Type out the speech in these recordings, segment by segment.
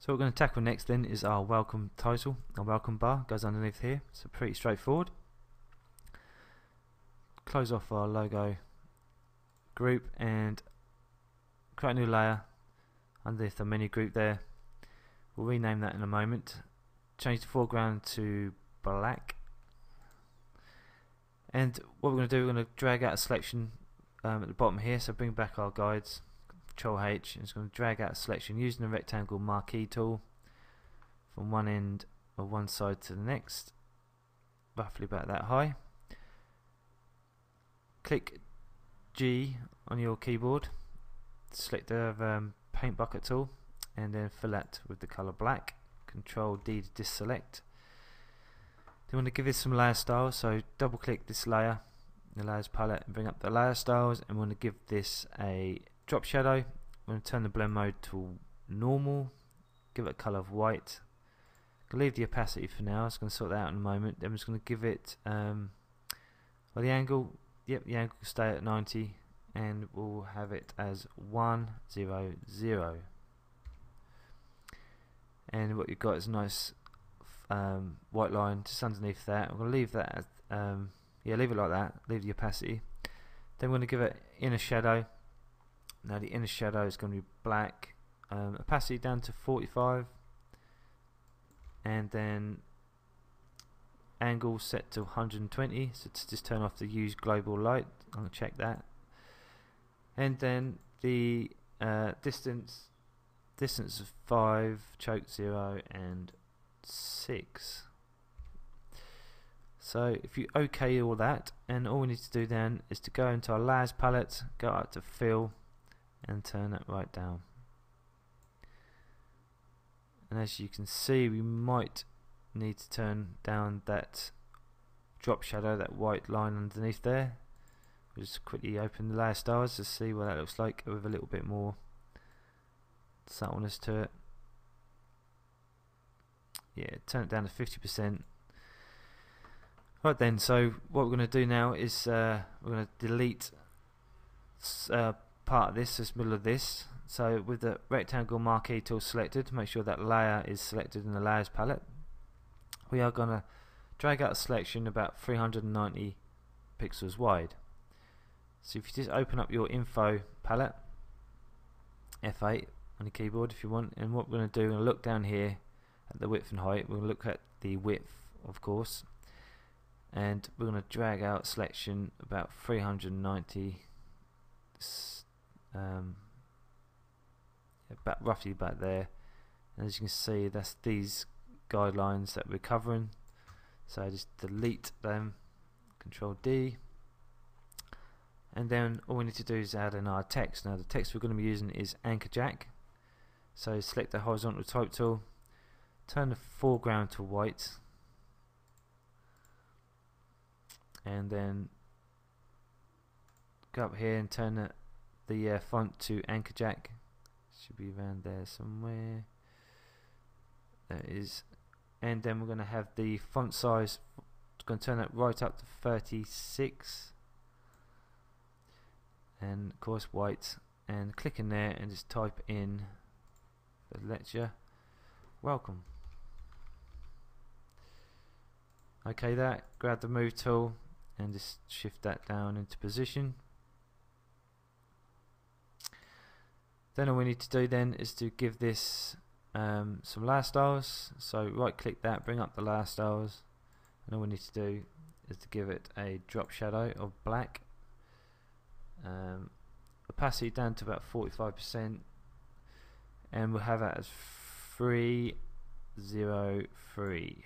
So what we're going to tackle next then is our welcome title. Our welcome bar goes underneath here, so pretty straightforward. Close off our logo group and create a new layer underneath the menu group there. We'll rename that in a moment. Change the foreground to black. And what we're going to do, we're going to drag out a selection at the bottom here, so bring back our guides, Control H, and it's going to drag out a selection using the rectangle Marquee tool from one end of one side to the next, roughly about that high. Click G on your keyboard, select the paint bucket tool, and then fill that with the colour black. Control D to deselect. Then we want to give this some layer styles, so double click this layer, the layers palette, and bring up the layer styles, and we want to give this a drop shadow. We're going to turn the blend mode to normal, give it a colour of white. I'll leave the opacity for now, I was going to sort that out in a moment. Then I'm just going to give it well, the angle, yep, the angle will stay at 90, and we'll have it as 100. And what you've got is a nice white line just underneath that. I'm going to leave that as, leave it like that, leave the opacity. Then we're going to give it inner shadow. Now the inner shadow is going to be black, opacity down to 45, and then angle set to 120, so to just turn off the use global light. I'm going to check that. And then the distance of 5, choke 0, and 6. So if you OK all that, and all we need to do then is to go into our layers palette, go up to fill, and turn that right down. And as you can see, we might need to turn down that drop shadow, that white line underneath there. We'll just quickly open the layer styles to see what that looks like with a little bit more subtleness to it. Yeah, turn it down to 50%. Right then, so what we're going to do now is we're going to delete part of this middle of this. So with the rectangle Marquee tool selected, make sure that layer is selected in the layers palette. We are going to drag out a selection about 390 pixels wide. So if you just open up your info palette, F8 on the keyboard if you want, and what we're going to do, we're going to look down here at the width and height. We're going to look at the width, of course, and we're going to drag out selection about 390, roughly about there. And as you can see, that's these guidelines that we're covering, so I just delete them, Control D, and then all we need to do is add in our text. Now the text we're going to be using is anchor jack, so select the horizontal type tool, turn the foreground to white, and then go up here and turn the font to anchor jack. Should be around there somewhere. There it is. And then we're going to have the font size, going to turn that right up to 36, and of course white, and click in there and just type in the lecture welcome. Okay, that, grab the move tool and just shift that down into position. Then all we need to do then is to give this some layer styles. So right click that, bring up the layer styles, and all we need to do is to give it a drop shadow of black, opacity down to about 45%, and we'll have that as 303.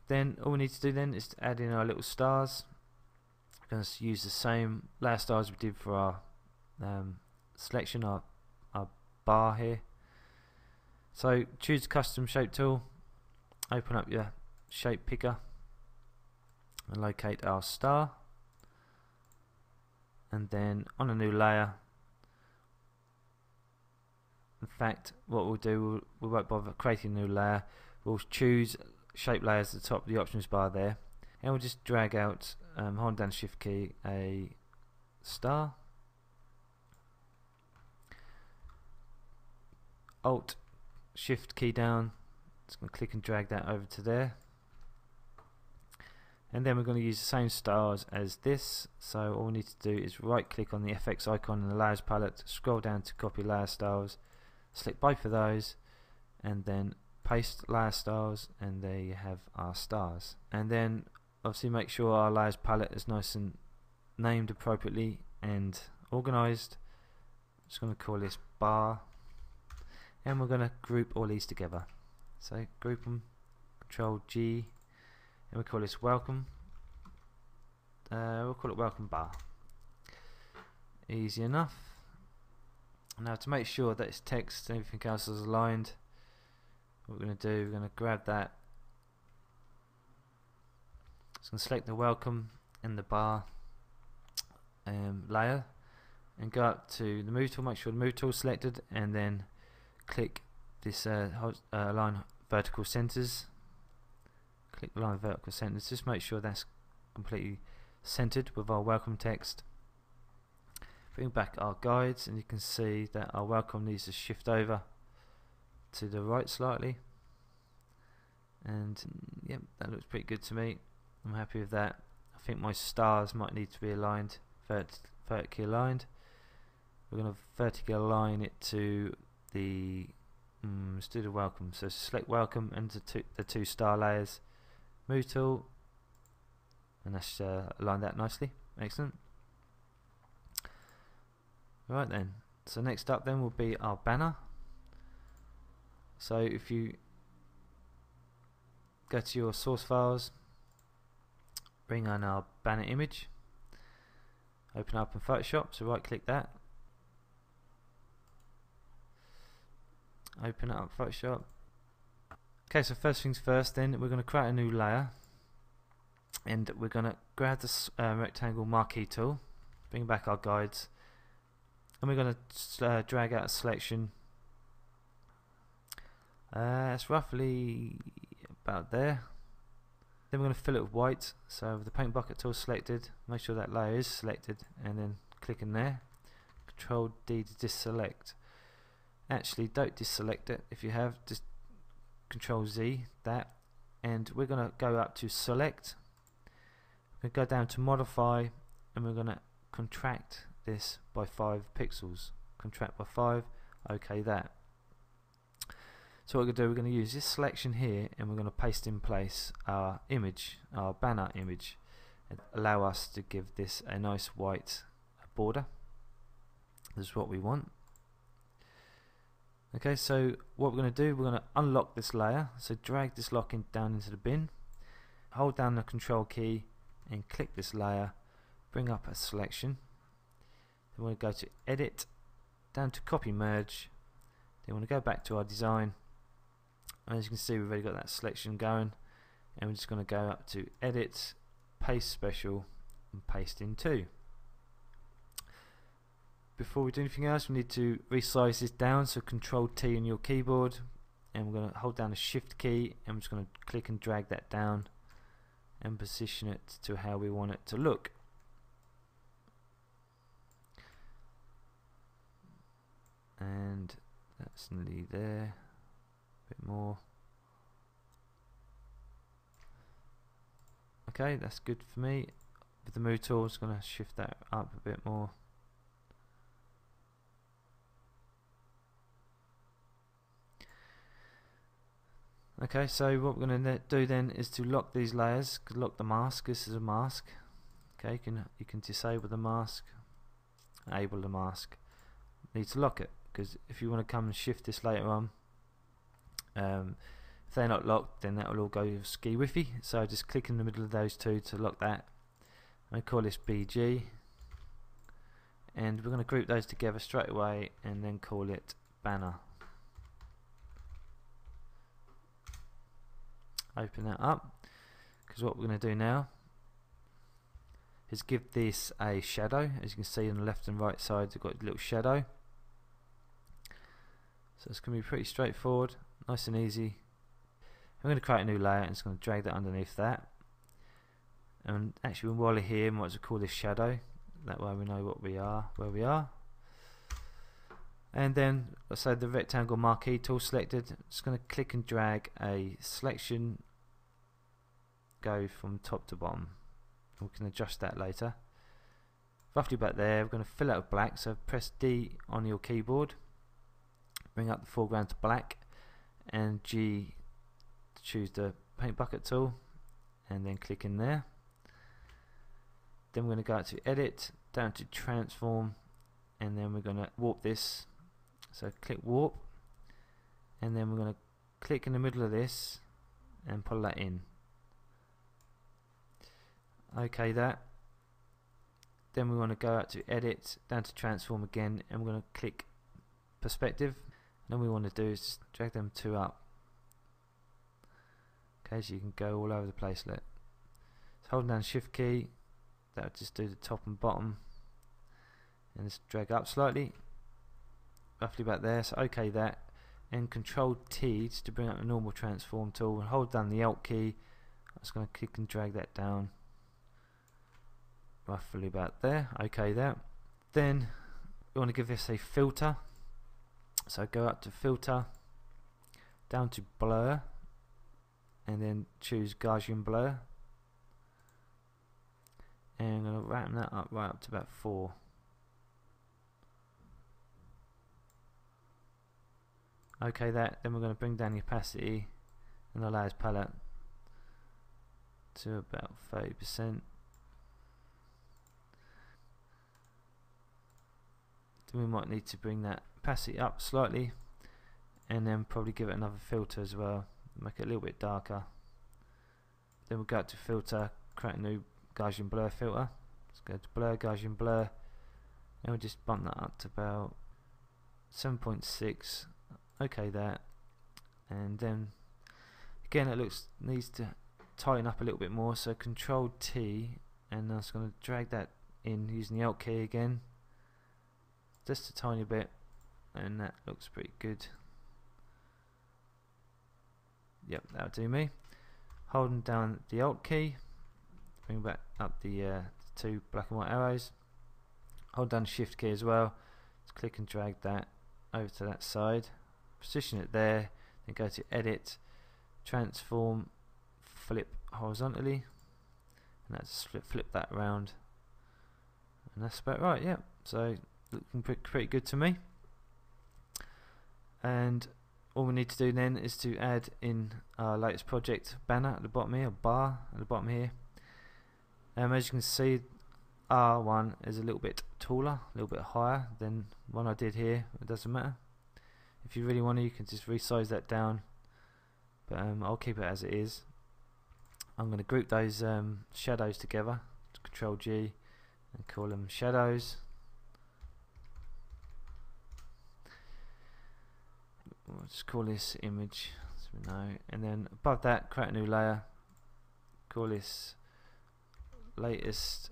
Then all we need to do then is to add in our little stars. We're going to use the same layer styles we did for our selection, our bar here. So choose custom shape tool, open up your shape picker and locate our star, and then on a new layer, in fact what we'll do, we won't bother creating a new layer, we'll choose shape layers at the top of the options bar there, and we'll just drag out, hold down shift key, a star. Alt Shift key down. Just going to click and drag that over to there. And then we're going to use the same stars as this. So all we need to do is right click on the FX icon in the layers palette, scroll down to copy layer styles, select both of those, and then paste layer styles, and there you have our stars. And then obviously make sure our layers palette is nice and named appropriately and organized. Just going to call this bar, and we're going to group all these together. So group them, Control G, and we call this welcome. We'll call it welcome bar. Easy enough. Now to make sure that it's text and everything else is aligned, what we're going to do, we're going to grab that. Just going to select the welcome and the bar layer, and go up to the move tool, make sure the move tool is selected, and then click this align vertical centers. Click align vertical centers, just make sure that's completely centered with our welcome text. Bring back our guides, and you can see that our welcome needs to shift over to the right slightly, and yep, that looks pretty good to me. I'm happy with that. I think my stars might need to be aligned, vertically aligned. We're going to vertically align it to the let's do the welcome. So select welcome and the two star layers, move tool, and that's align that nicely. Excellent. Right then, so next up then will be our banner. So if you go to your source files, bring on our banner image, open up in Photoshop, so right click that, open it up Photoshop. Okay, so first things first then, we're going to create a new layer, and we're going to grab this rectangle marquee tool, bring back our guides, and we're going to drag out a selection. It's roughly about there. Then we're going to fill it with white, so with the paint bucket tool selected, make sure that layer is selected, and then click in there, Control D to deselect. Actually don't deselect it, if you have, just Control Z that, and we're going to go up to select, we're going to go down to modify, and we're going to contract this by 5 pixels, contract by 5, okay that. So what we're going to do, we're going to use this selection here, and we're going to paste in place our image, our banner image, and allow us to give this a nice white border. This is what we want. Okay, so what we're going to do, we're going to unlock this layer, so drag this lock down into the bin, hold down the control key and click this layer, bring up a selection, then we want to go to edit, down to copy merge, then we want to go back to our design, and as you can see we've already got that selection going, and we're just going to go up to edit, paste special, and paste in too. Before we do anything else, we need to resize this down, so Control T on your keyboard, and we're going to hold down the Shift key, and we're just going to click and drag that down and position it to how we want it to look. And that's nearly there, a bit more. Okay, that's good for me. With the move tool, I'm just going to shift that up a bit more. Okay, so what we're going to do then is to lock these layers, lock the mask. This is a mask. Okay, you can disable the mask, enable the mask. Need to lock it, because if you want to come and shift this later on, if they're not locked, then that will all go ski whiffy. So just click in the middle of those two to lock that. I call this BG, and we're going to group those together straight away and then call it banner. Open that up, because what we're going to do now is give this a shadow. As you can see on the left and right sides, we've got a little shadow. So it's going to be pretty straightforward, nice and easy. I'm going to create a new layer and it's going to drag that underneath that. And actually, while we're here, we might as well call this shadow. That way we know what we are, where we are. And then, let's say the rectangle marquee tool selected, I'm just going to click and drag a selection, go from top to bottom. We can adjust that later. Roughly about there, we're going to fill out with black, so press D on your keyboard, bring up the foreground to black, and G to choose the paint bucket tool, and then click in there. Then we're going to go out to edit, down to transform, and then we're going to warp this. So click warp, and then we're going to click in the middle of this and pull that in. Okay, that. Then we want to go out to edit, down to transform again, and we're going to click perspective. And all we want to do is just drag them two up. Okay, so you can go all over the place. Look. So holding down shift key, that would just do the top and bottom, and just drag up slightly, roughly about there. So okay, that, and control T just to bring up the normal transform tool, and hold down the Alt key. I'm just going to click and drag that down roughly about there. Okay, there. Then we want to give this a filter, so go up to filter, down to blur, and then choose Gaussian Blur, and I'm going to ramp that up right up to about 4. Okay, that. Then we're going to bring down the opacity and the layers palette to about 30%. Then we might need to bring that opacity up slightly, and then probably give it another filter as well, make it a little bit darker. Then we'll go up to filter, create a new Gaussian Blur filter. Let's go to blur, Gaussian Blur, and we'll just bump that up to about 7.6. Okay, that. And then again, it needs to tighten up a little bit more, so control T, and I'm just going to drag that in using the Alt key again, just a tiny bit, and that looks pretty good. Yep, that'll do me. Holding down the Alt key, bring back up the two black and white arrows. Hold down the Shift key as well. Just click and drag that over to that side. Position it there. Then go to Edit, Transform, Flip horizontally, and that's flip that around. And that's about right. Yeah. So looking pretty good to me. And all we need to do then is to add in our latest project banner at the bottom here, bar at the bottom here. As you can see, R1 is a little bit taller, a little bit higher than one I did here. It doesn't matter. If you really want to, you can just resize that down, but I'll keep it as it is. I'm going to group those shadows together, Control G, and call them shadows. We'll just call this image, so we know. And then above that, create a new layer, call this latest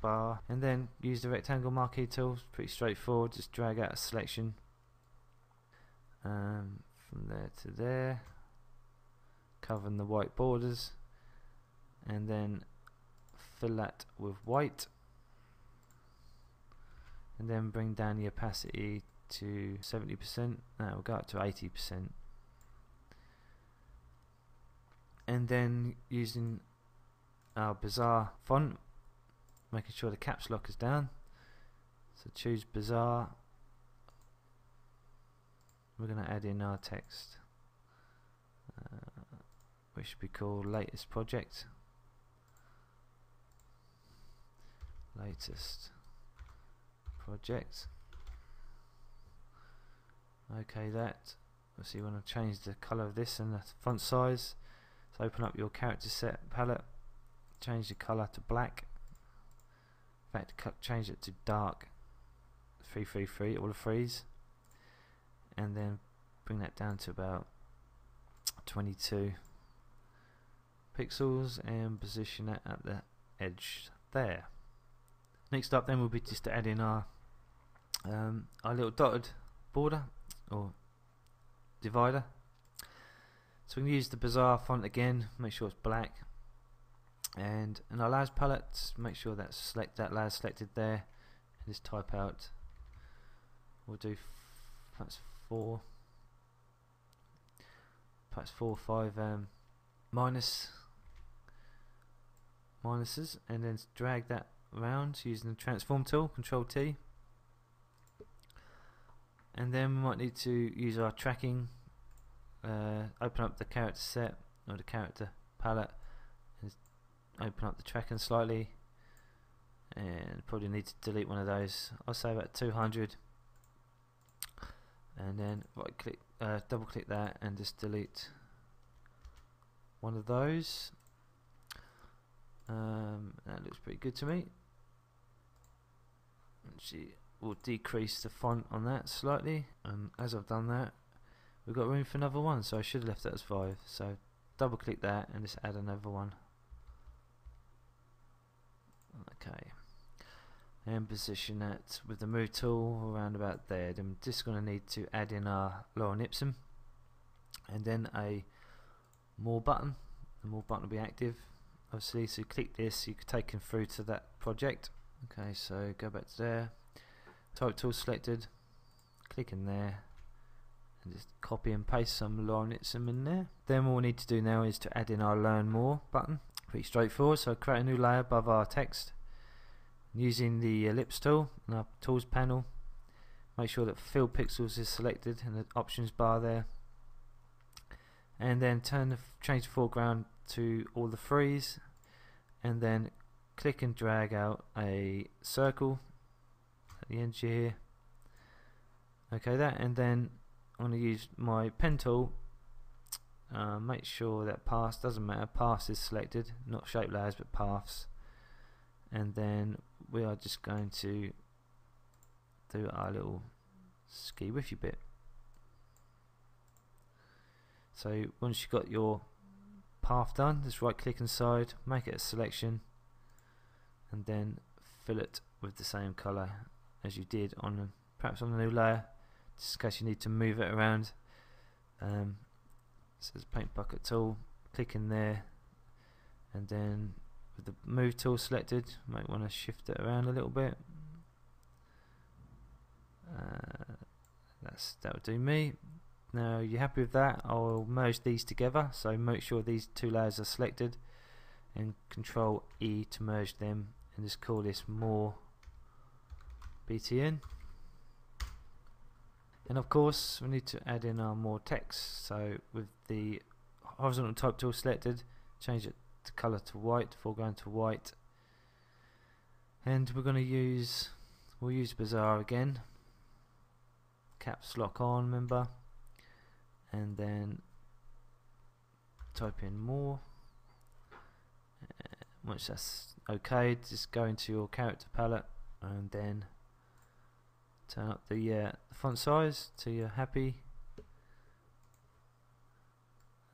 bar, and then use the rectangle marquee tool. It's pretty straightforward. Just drag out a selection from there to there, covering the white borders, and then fill that with white, and then bring down the opacity to 70%. Now we'll go up to 80%, and then using our Bizarre font, making sure the caps lock is down, so choose Bizarre. We're going to add in our text, which should be called latest project. Latest project. Okay, that. So you want to change the color of this and the font size. So open up your character set palette, change the color to black. In fact, change it to dark 333, all the threes, and then bring that down to about 22 pixels and position it at the edge there. Next up then will be just to add in our little dotted border or divider. So we can use the Bizarre font again, make sure it's black, and in our layers palette, make sure that layer selected there, and just type out, we'll do perhaps four or five minuses, and then drag that around using the transform tool, Control T. And then we might need to use our tracking, open up the character set or the character palette and open up the tracking slightly, and probably need to delete one of those. I'll say about 200, and then right click, double click that and just delete one of those. That looks pretty good to me. Actually, we'll decrease the font on that slightly, and as I've done that, we've got room for another one, so I should have left that as 5. So double click that and just add another one. Okay, and position that with the move tool around about there. Then I'm just going to need to add in our Lorem Ipsum, and then a more button. The more button will be active, obviously, so click this, you can take him through to that project. Okay, so go back to there, type tool selected, click in there and just copy and paste some Lorem Ipsum in there. Then what we need to do now is to add in our Learn More button. Pretty straightforward, so create a new layer above our text using the ellipse tool in our tools panel. Make sure that fill pixels is selected in the options bar there, and then change the foreground to all the threes, and then click and drag out a circle at the end here. Okay, that, and then I'm going to use my pen tool. Make sure that path, doesn't matter, paths is selected, not shape layers but paths, and then we are just going to do our little ski with you bit. So once you've got your path done, just right click inside, make it a selection, and then fill it with the same colour as you did on perhaps on a new layer, just in case you need to move it around. So there's paint bucket tool, click in there, and then with the move tool selected, you might want to shift it around a little bit. That would do me. Now you're happy with that, I'll merge these together, so make sure these two layers are selected and Control E to merge them, and just call this More BTN. And of course we need to add in our more text, so with the horizontal type tool selected, change it to colour to white, foreground to white, and we'll use Bazaar again, caps lock on, remember, and then type in more. Once that's okay, just go into your character palette and then turn up the font size till you're happy.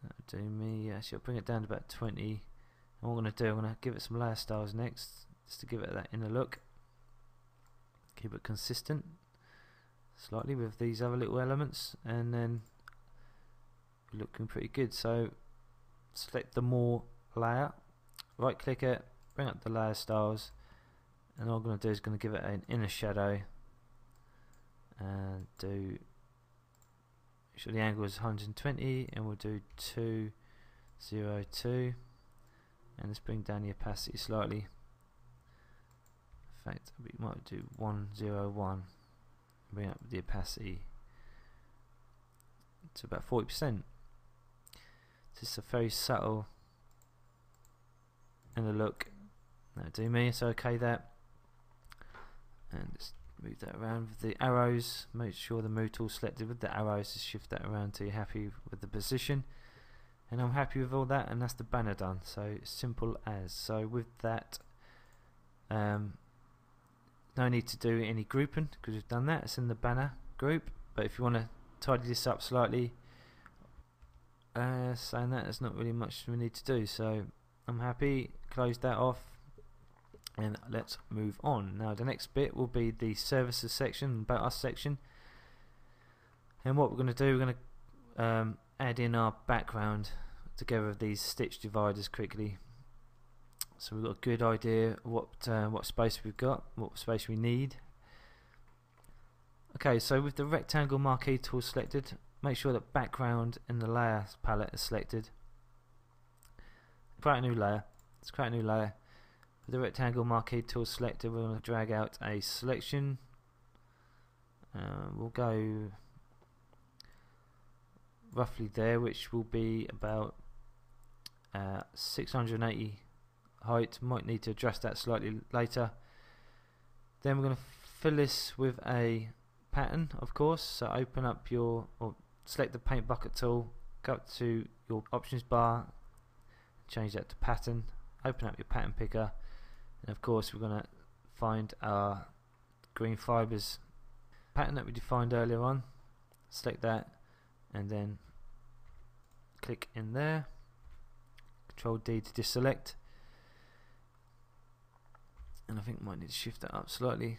That'll do me. Actually, I'll bring it down to about 20. And what I'm going to do, I'm going to give it some layer styles next, just to give it that inner look. Keep it consistent slightly with these other little elements, and then looking pretty good. So select the More layer, right click it, bring up the layer styles, and all I'm going to do is going to give it an inner shadow and do, make sure the angle is 120, and we'll do 202, and let's bring down the opacity slightly. In fact, we might do 101, bring up the opacity to about 40%. Just a very subtle inner look. That'll do me, it's okay that. And just move that around with the arrows, make sure the move tool selected with the arrows, just shift that around till you're happy with the position. And I'm happy with all that, and that's the banner done. So simple as. So with that, no need to do any grouping because we've done that, it's in the banner group. But if you want to tidy this up slightly, saying that there's not really much we need to do, so I'm happy, close that off, and let's move on. Now the next bit will be the services section, about us section, and what we're going to do, we're going to add in our background together with these stitch dividers quickly, so we've got a good idea what space we've got, what space we need. Okay, so with the rectangle marquee tool selected, make sure that background in the layer palette is selected. Create a new layer. Let's create a new layer. With the rectangle marquee tool selected, we're going to drag out a selection. We'll go roughly there, which will be about 680 height. Might need to adjust that slightly later. Then we're going to fill this with a pattern, of course. So open up or select the paint bucket tool, go up to your options bar, change that to pattern, open up your pattern picker, and of course we're going to find our green fibers pattern that we defined earlier on. Select that and then click in there, Control D to deselect, and I think I might need to shift that up slightly